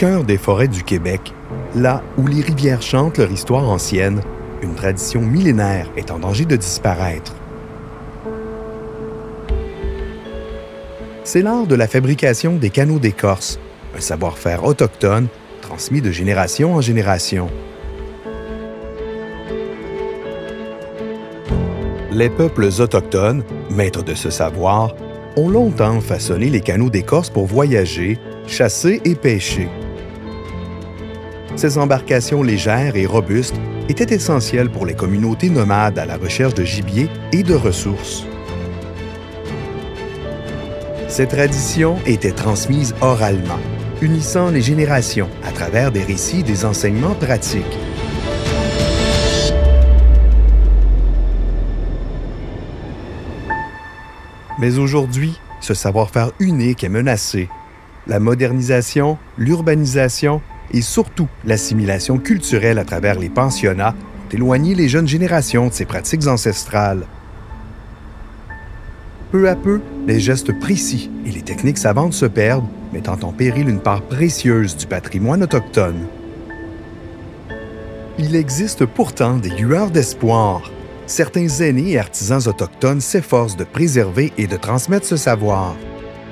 cœur des forêts du Québec, là où les rivières chantent leur histoire ancienne, une tradition millénaire est en danger de disparaître. C'est l'art de la fabrication des canaux d'écorce, un savoir-faire autochtone transmis de génération en génération. Les peuples autochtones, maîtres de ce savoir, ont longtemps façonné les canaux d'écorce pour voyager, chasser et pêcher. Ces embarcations légères et robustes étaient essentielles pour les communautés nomades à la recherche de gibier et de ressources. Ces traditions étaient transmises oralement, unissant les générations à travers des récits et des enseignements pratiques. Mais aujourd'hui, ce savoir-faire unique est menacé. La modernisation, l'urbanisation et surtout l'assimilation culturelle à travers les pensionnats ont éloigné les jeunes générations de ces pratiques ancestrales. Peu à peu, les gestes précis et les techniques savantes se perdent, mettant en péril une part précieuse du patrimoine autochtone. Il existe pourtant des lueurs d'espoir. Certains aînés et artisans autochtones s'efforcent de préserver et de transmettre ce savoir,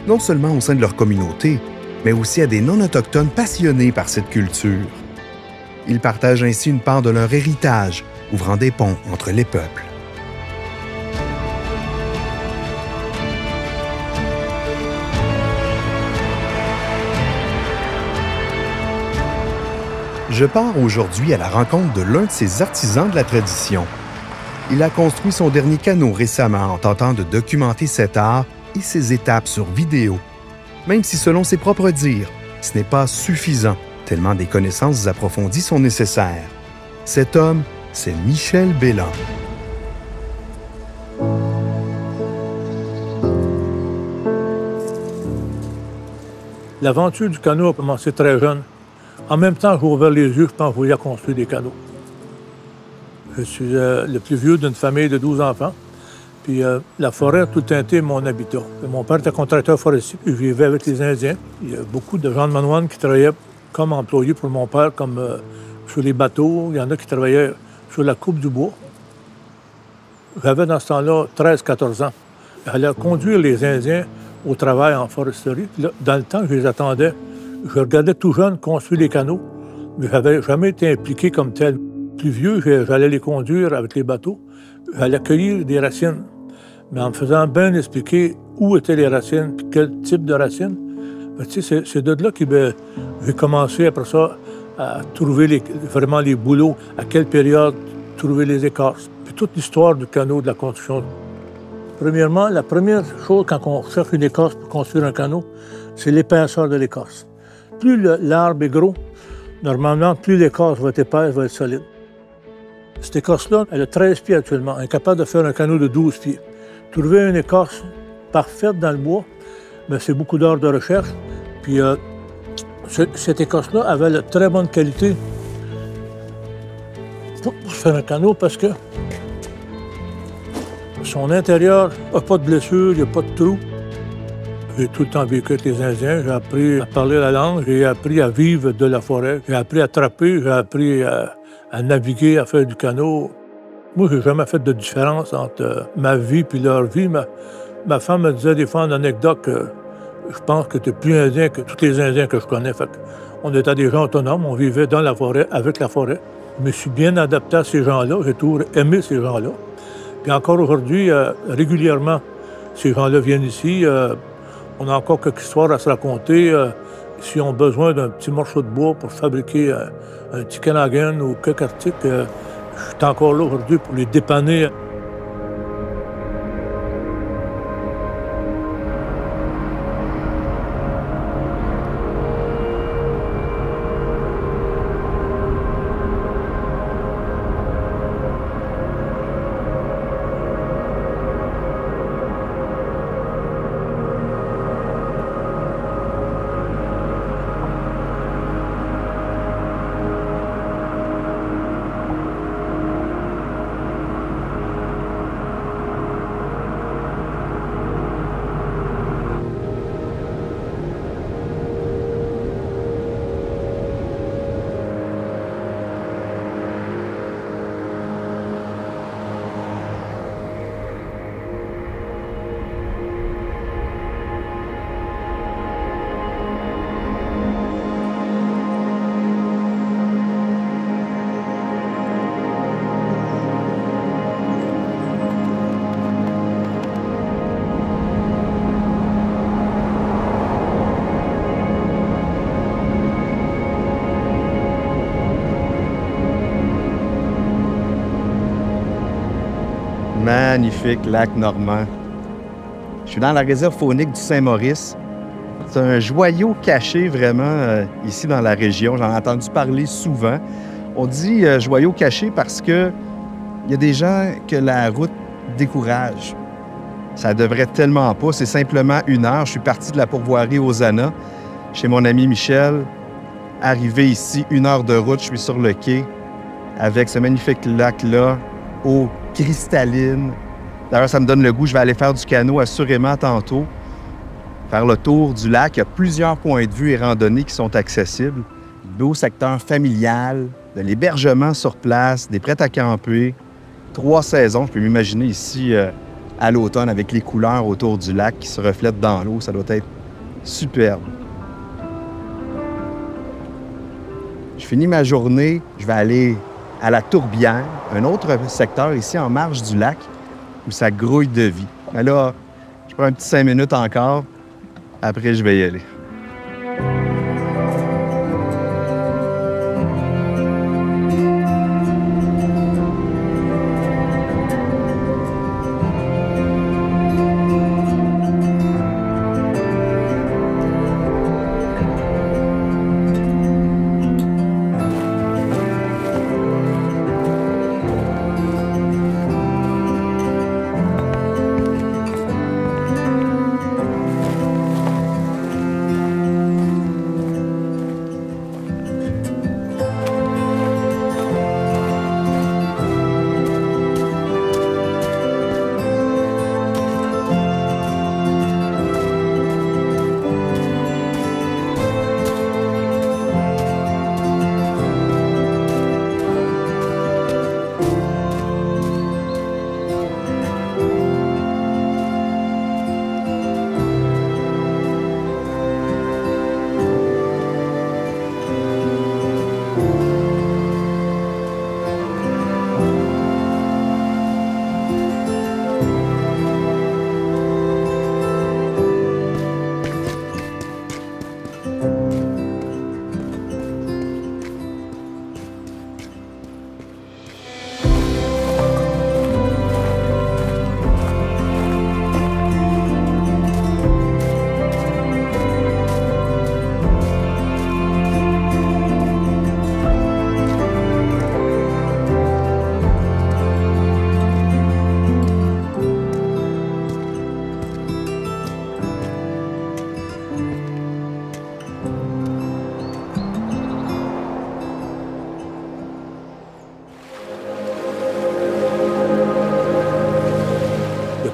non seulement au sein de leur communauté, mais aussi à des non-autochtones passionnés par cette culture. Ils partagent ainsi une part de leur héritage, ouvrant des ponts entre les peuples. Je pars aujourd'hui à la rencontre de l'un de ces artisans de la tradition. Il a construit son dernier canot récemment en tentant de documenter cet art et ses étapes sur vidéo. Même si, selon ses propres dires, ce n'est pas suffisant, tellement des connaissances approfondies sont nécessaires. Cet homme, c'est Michel Bélan. L'aventure du canot a commencé très jeune. En même temps, j'ai ouvert les yeux, je pense que je voulais construire des canots. Je suis le plus vieux d'une famille de 12 enfants. Puis la forêt a tout teinté mon habitat. Mon père était contracteur forestier, puis je vivais avec les Indiens. Il y a beaucoup de gens de Manoine qui travaillaient comme employés pour mon père, comme sur les bateaux. Il y en a qui travaillaient sur la coupe du bois. J'avais dans ce temps-là 13-14 ans. J'allais conduire les Indiens au travail en foresterie. Puis là, dans le temps que je les attendais, je regardais tout jeune construire les canaux, mais je n'avais jamais été impliqué comme tel. Plus vieux, j'allais les conduire avec les bateaux. J'allais cueillir des racines, mais en me faisant bien expliquer où étaient les racines et quel type de racines. C'est de là que j'ai commencé après ça à trouver vraiment les bouleaux, à quelle période trouver les écorces. Puis toute l'histoire du canot, de la construction. Premièrement, la première chose quand on cherche une écorce pour construire un canot, c'est l'épaisseur de l'écorce. Plus l'arbre est gros, normalement, plus l'écorce va être épaisse, va être solide. Cette écorce-là, elle a 13 pieds actuellement. Elle est capable de faire un canot de 12 pieds. Trouver une écorce parfaite dans le bois, bien, c'est beaucoup d'heures de recherche. Puis cette écorce-là avait de très bonne qualité pour faire un canot parce que son intérieur n'a pas de blessure, il n'y a pas de trou. J'ai tout le temps vécu avec les Indiens. J'ai appris à parler la langue, j'ai appris à vivre de la forêt, j'ai appris à trapper, j'ai appris à naviguer, à faire du canot. Moi, j'ai jamais fait de différence entre ma vie et leur vie. Ma femme me disait des fois en anecdote que je pense que tu es plus Indien que tous les Indiens que je connais. Fait on était des gens autonomes, on vivait dans la forêt, avec la forêt. Je me suis bien adapté à ces gens-là, j'ai toujours aimé ces gens-là. Puis encore aujourd'hui, régulièrement, ces gens-là viennent ici. On a encore quelques histoires à se raconter. S'ils ont besoin d'un petit morceau de bois pour fabriquer un petit canagan ou quelque article, je suis encore là aujourd'hui pour les dépanner. Magnifique lac Normand. Je suis dans la réserve faunique du Saint-Maurice. C'est un joyau caché vraiment ici dans la région. J'en ai entendu parler souvent. On dit joyau caché parce que il y a des gens que la route décourage. Ça devrait tellement pas. C'est simplement 1 heure. Je suis parti de la pourvoirie Hosanna chez mon ami Michel. Arrivé ici, 1 heure de route, je suis sur le quai avec ce magnifique lac-là, eau cristalline. D'ailleurs, ça me donne le goût. Je vais aller faire du canot assurément tantôt. Faire le tour du lac. Il y a plusieurs points de vue et randonnées qui sont accessibles. Beau secteur familial, de l'hébergement sur place, des prêts à camper. 3 saisons. Je peux m'imaginer ici à l'automne avec les couleurs autour du lac qui se reflètent dans l'eau. Ça doit être superbe. Je finis ma journée. Je vais aller à la Tourbière, un autre secteur ici en marge du lac où ça grouille de vie. Mais là, je prends un petit 5 minutes encore. Après, je vais y aller.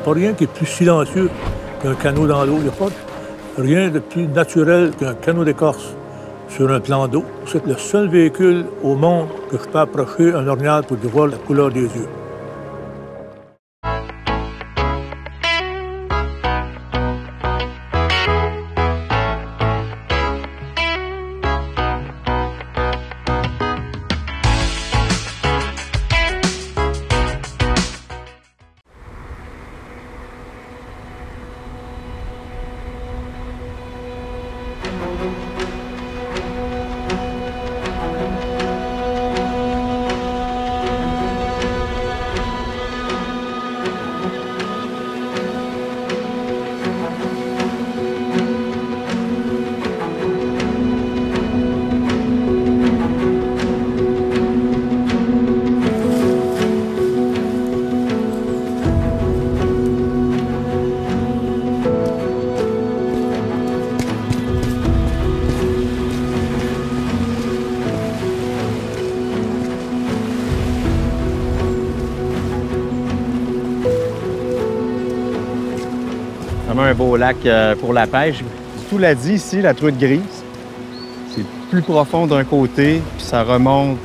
Pas rien qui est plus silencieux qu'un canot dans l'eau. Il n'y a pas rien de plus naturel qu'un canot d'écorce sur un plan d'eau. C'est le seul véhicule au monde que je peux approcher un orignal pour voir la couleur des yeux. Vraiment un beau lac pour la pêche. Tout l'a dit ici, la truite grise. C'est plus profond d'un côté, puis ça remonte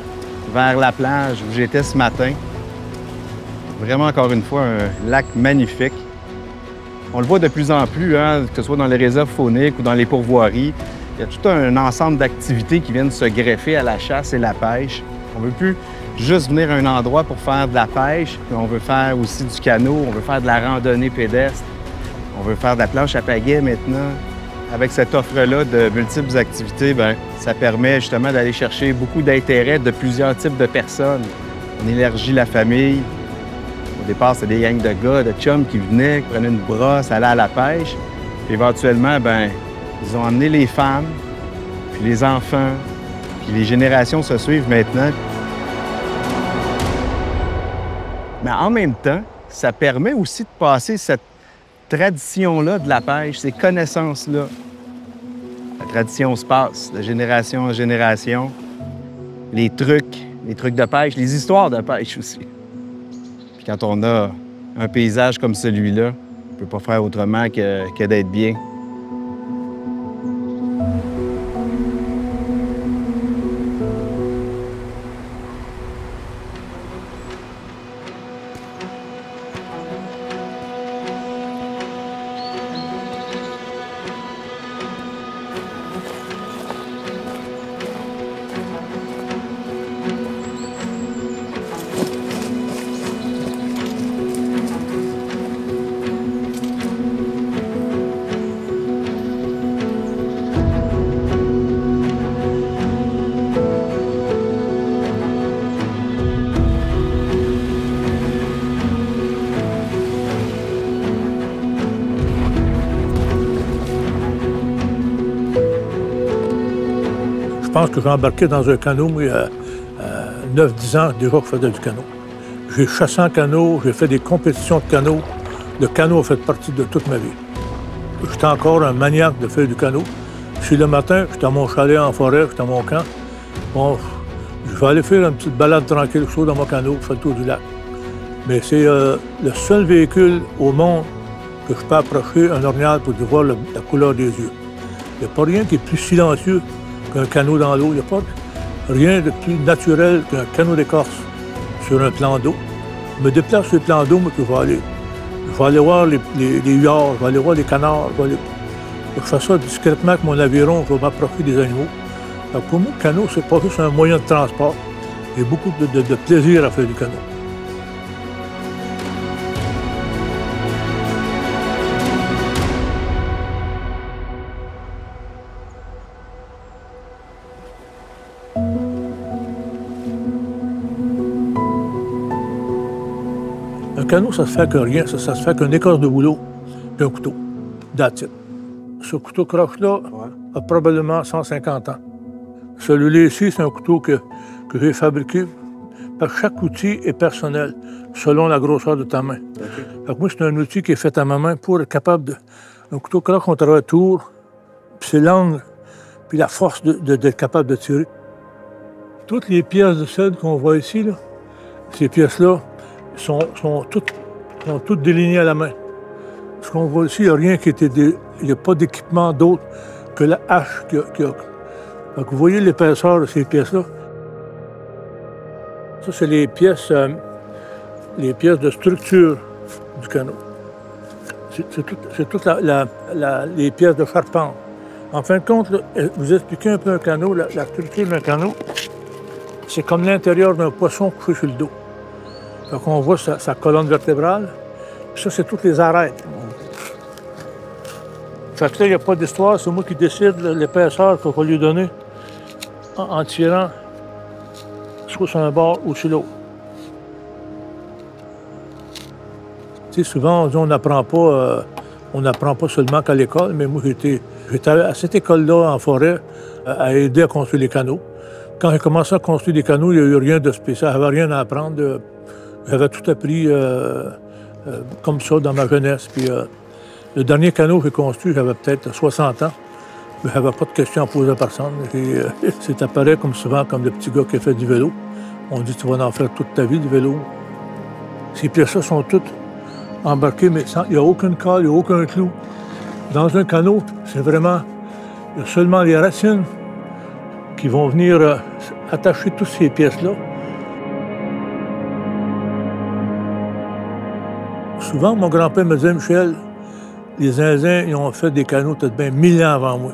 vers la plage où j'étais ce matin. Vraiment, encore une fois, un lac magnifique. On le voit de plus en plus, hein, que ce soit dans les réserves fauniques ou dans les pourvoiries. Il y a tout un ensemble d'activités qui viennent se greffer à la chasse et la pêche. On ne veut plus juste venir à un endroit pour faire de la pêche, puis on veut faire aussi du canot, on veut faire de la randonnée pédestre. On veut faire de la planche à pagaie maintenant. Avec cette offre-là de multiples activités, bien, ça permet justement d'aller chercher beaucoup d'intérêt de plusieurs types de personnes. On élargit la famille. Au départ, c'était des gangs de gars, de chums qui venaient, qui prenaient une brosse, allaient à la pêche. Puis éventuellement, ils ont amené les femmes, puis les enfants, puis les générations se suivent maintenant. Mais en même temps, ça permet aussi de passer cette tradition-là de la pêche, ces connaissances-là. La tradition se passe de génération en génération. Les trucs de pêche, les histoires de pêche aussi. Puis quand on a un paysage comme celui-là, on ne peut pas faire autrement que d'être bien. Je pense que j'ai embarqué dans un canot, moi, il y a 9-10 ans déjà que je faisais du canot. J'ai chassé en canot, j'ai fait des compétitions de canot. Le canot a fait partie de toute ma vie. J'étais encore un maniaque de faire du canot. Si le matin, j'étais à mon chalet en forêt, j'étais à mon camp, bon, je vais aller faire une petite balade tranquille, chaud dans mon canot, faire le tour du lac. Mais c'est le seul véhicule au monde que je peux approcher un orignal pour voir la couleur des yeux. Il n'y a pas rien qui est plus silencieux qu'un canot dans l'eau. Il n'y a pas rien de plus naturel qu'un canot d'écorce sur un plan d'eau. Je me déplace sur le plan d'eau, moi, que je vais aller voir les huards, je vais aller voir les canards. Je fais ça discrètement avec mon aviron, je vais m'approcher des animaux. Donc pour moi, le canot, c'est pas juste un moyen de transport. Il y a beaucoup de plaisir à faire du canot. Un canot, ça se fait que rien, ça se fait qu'une écorce de bouleau et un couteau, that's it. Ce couteau croche-là a probablement 150 ans. Celui-là ici, c'est un couteau que j'ai fabriqué. Parce que chaque outil est personnel, selon la grosseur de ta main. Okay. Fait que moi, c'est un outil qui est fait à ma main pour être capable de... Un couteau croche, on travaille autour, puis c'est l'angle, puis la force d'être capable de tirer. Toutes les pièces de cèdre qu'on voit ici, là, ces pièces-là, sont toutes délignées à la main. Ce qu'on voit ici, il n'y a rien qui était... Il n'y a pas d'équipement d'autre que la hache qu'il y a. Donc, vous voyez l'épaisseur de ces pièces-là. Ça, c'est les pièces de structure du canot. C'est toutes les pièces de charpente. En fin de compte, là, vous expliquez un peu un canot, la structure d'un canot, c'est comme l'intérieur d'un poisson couché sur le dos. Donc, on voit sa colonne vertébrale. Puis ça, c'est toutes les arêtes. Fait que là, il n'y a pas d'histoire, c'est moi qui décide l'épaisseur qu'il va lui donner en tirant soit sur un bord ou sur l'autre. Tu sais, souvent, on n'apprend pas seulement qu'à l'école, mais moi, j'étais à cette école-là, en forêt, à aider à construire les canots. Quand j'ai commencé à construire des canots, il n'y a eu rien de spécial, j'avais rien à apprendre. J'avais tout appris comme ça dans ma jeunesse. Puis, le dernier canot que j'ai construit, j'avais peut-être 60 ans. Je n'avais pas de questions à poser à personne. C'est apparu comme souvent comme le petit gars qui a fait du vélo. On dit tu vas en faire toute ta vie du vélo. Ces pièces-là sont toutes embarquées, mais il n'y a aucune colle, il n'y a aucun clou. Dans un canot, c'est vraiment... Il y a seulement les racines qui vont venir attacher toutes ces pièces-là. Souvent, mon grand-père me disait, Michel, les Indiens, ils ont fait des canots peut-être bien 1000 ans avant moi.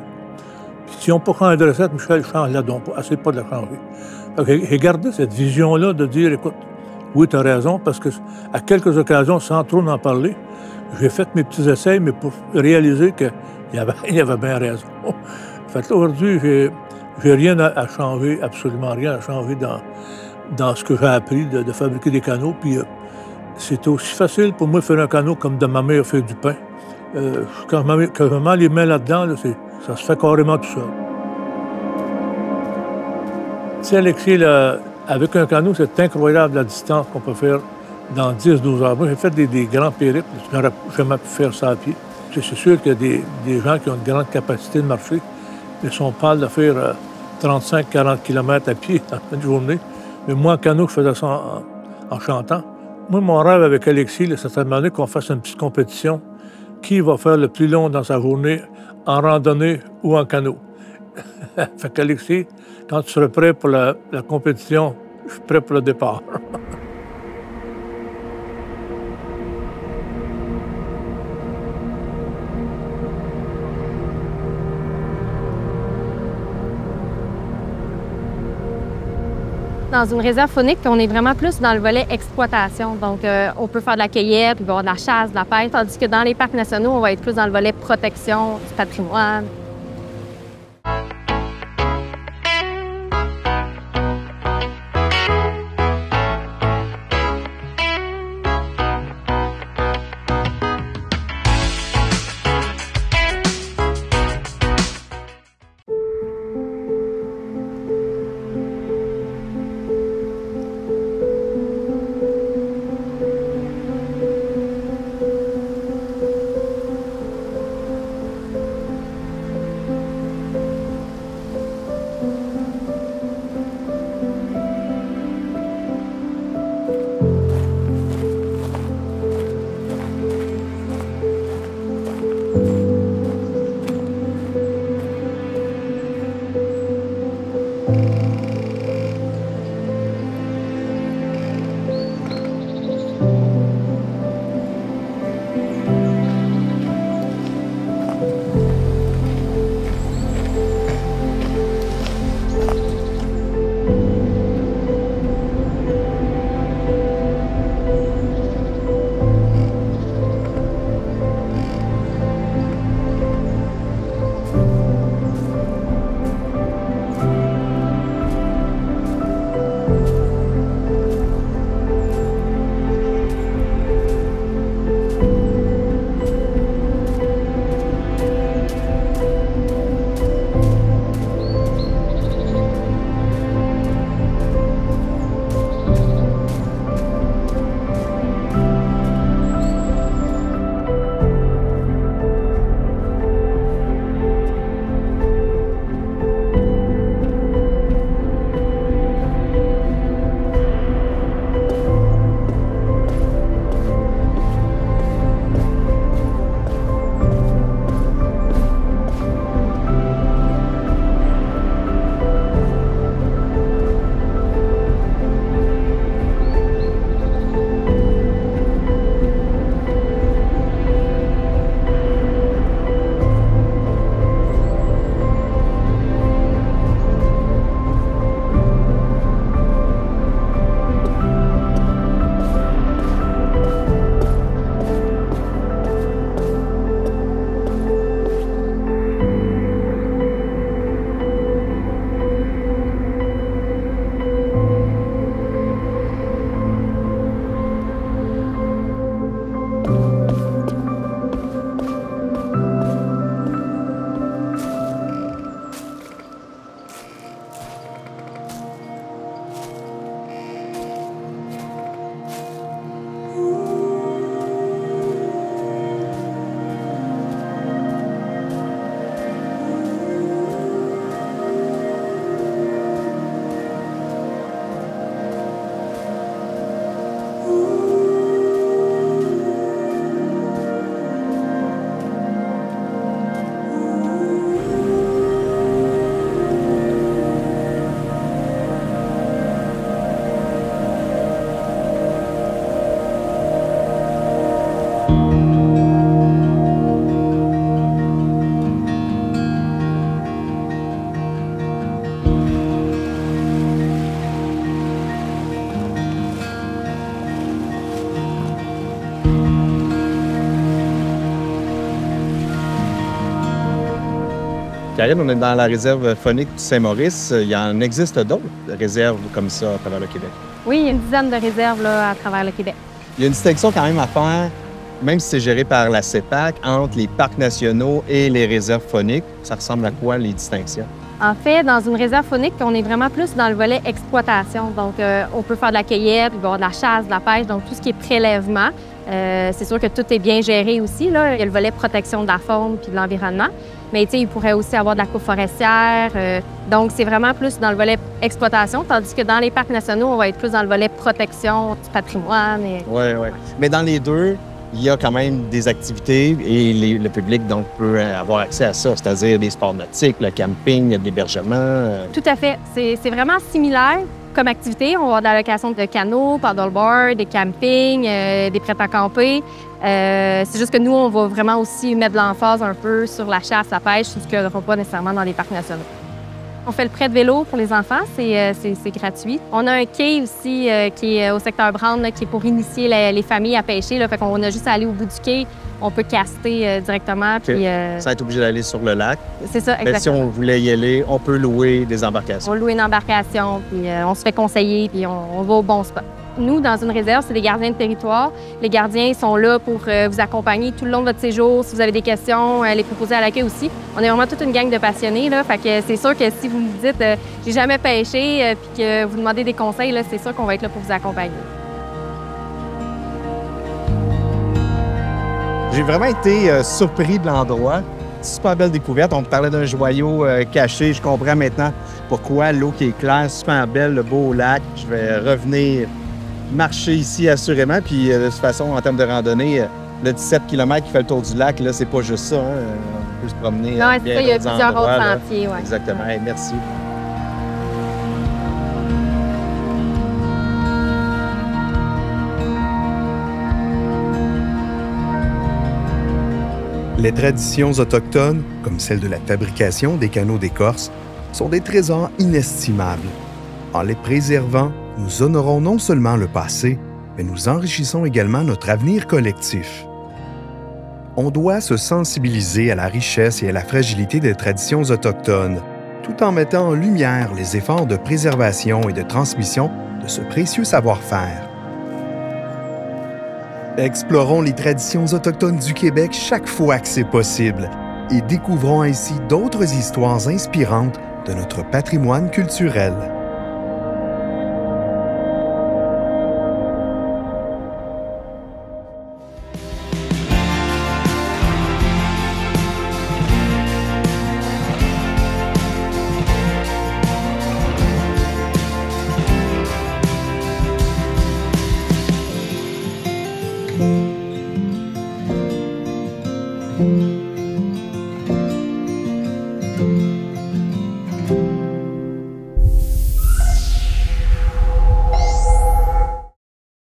Puis s'ils n'ont pas changé de recette, Michel, change-la donc pas. Essaye pas de la changer. J'ai gardé cette vision-là de dire, écoute, oui, tu as raison, parce que à quelques occasions, sans trop en parler, j'ai fait mes petits essais, mais pour réaliser qu'il y avait bien raison. Fait que aujourd'hui, j'ai rien à changer, absolument rien à changer dans ce que j'ai appris de fabriquer des canots. Puis C'est aussi facile pour moi de faire un canot comme de ma mère faire du pain. Quand je mets les mains là-dedans, là, ça se fait carrément tout seul. Tu sais, Alexis, là, avec un canot, c'est incroyable la distance qu'on peut faire dans 10-12 heures. Moi, j'ai fait des grands périples. Je n'aurais jamais pu faire ça à pied. C'est sûr qu'il y a des gens qui ont une grande capacité de marcher, mais si on parle de faire 35-40 km à pied en une journée, mais moi, en canot, je faisais ça en chantant. Moi, mon rêve avec Alexis, c'est cette année qu'on fasse une petite compétition. Qui va faire le plus long dans sa journée en randonnée ou en canot? Fait qu'Alexis, quand tu seras prêt pour la compétition, je suis prêt pour le départ. Dans une réserve faunique, on est vraiment plus dans le volet exploitation. Donc, on peut faire de la cueillette, il va y avoir de la chasse, de la pêche, tandis que dans les parcs nationaux, on va être plus dans le volet protection du patrimoine. Karine, on est dans la réserve faunique du Saint-Maurice. Il y en existe d'autres réserves comme ça à travers le Québec? Oui, il y a une dizaine de réserves là, à travers le Québec. Il y a une distinction quand même à faire, même si c'est géré par la CEPAC, entre les parcs nationaux et les réserves fauniques. Ça ressemble à quoi, les distinctions? En fait, dans une réserve faunique, on est vraiment plus dans le volet exploitation. Donc, on peut faire de la cueillette, il va y avoir de la chasse, de la pêche, donc tout ce qui est prélèvement. C'est sûr que tout est bien géré aussi, là. Il y a le volet protection de la faune puis de l'environnement. Mais il pourrait aussi avoir de la coupe forestière. Donc, c'est vraiment plus dans le volet exploitation, tandis que dans les parcs nationaux, on va être plus dans le volet protection du patrimoine. Oui, oui. Mais dans les deux, il y a quand même des activités et le public donc peut avoir accès à ça, c'est-à-dire des sports nautiques, le camping, l'hébergement. Tout à fait. C'est vraiment similaire comme activité. On va avoir de la location de canots, paddleboard, des campings, des prêts à camper. C'est juste que nous, on va vraiment aussi mettre de l'emphase un peu sur la chasse, la pêche, ce qu'il n'y aura pas nécessairement dans les parcs nationaux. On fait le prêt de vélo pour les enfants, c'est gratuit. On a un quai aussi qui est au secteur Brand, là, qui est pour initier les familles à pêcher. Là. Fait qu'on a juste à aller au bout du quai, on peut caster directement. Okay. Puis, sans être obligé d'aller sur le lac. C'est ça, exactement. Mais si on voulait y aller, on peut louer des embarcations. On loue une embarcation, puis on se fait conseiller, puis on va au bon spot. Nous, dans une réserve, c'est des gardiens de territoire. Les gardiens sont là pour vous accompagner tout le long de votre séjour. Si vous avez des questions, les proposer à l'accueil aussi. On est vraiment toute une gang de passionnés, là. Fait que c'est sûr que si vous me dites j'ai jamais pêché, puis que vous demandez des conseils, là, c'est sûr qu'on va être là pour vous accompagner. J'ai vraiment été surpris de l'endroit. Super belle découverte. On me parlait d'un joyau caché. Je comprends maintenant pourquoi l'eau qui est claire, super belle, le beau lac. Je vais revenir marcher ici assurément. Puis de toute façon, en termes de randonnée, le 17 km qui fait le tour du lac, là, c'est pas juste ça. Hein? On peut se promener. Non, c'est ça, il y a plusieurs autres sentiers. Ouais. Exactement. Hey, merci. Les traditions autochtones, comme celle de la fabrication des canots d'écorce, sont des trésors inestimables. En les préservant, nous honorons non seulement le passé, mais nous enrichissons également notre avenir collectif. On doit se sensibiliser à la richesse et à la fragilité des traditions autochtones, tout en mettant en lumière les efforts de préservation et de transmission de ce précieux savoir-faire. Explorons les traditions autochtones du Québec chaque fois que c'est possible et découvrons ainsi d'autres histoires inspirantes de notre patrimoine culturel.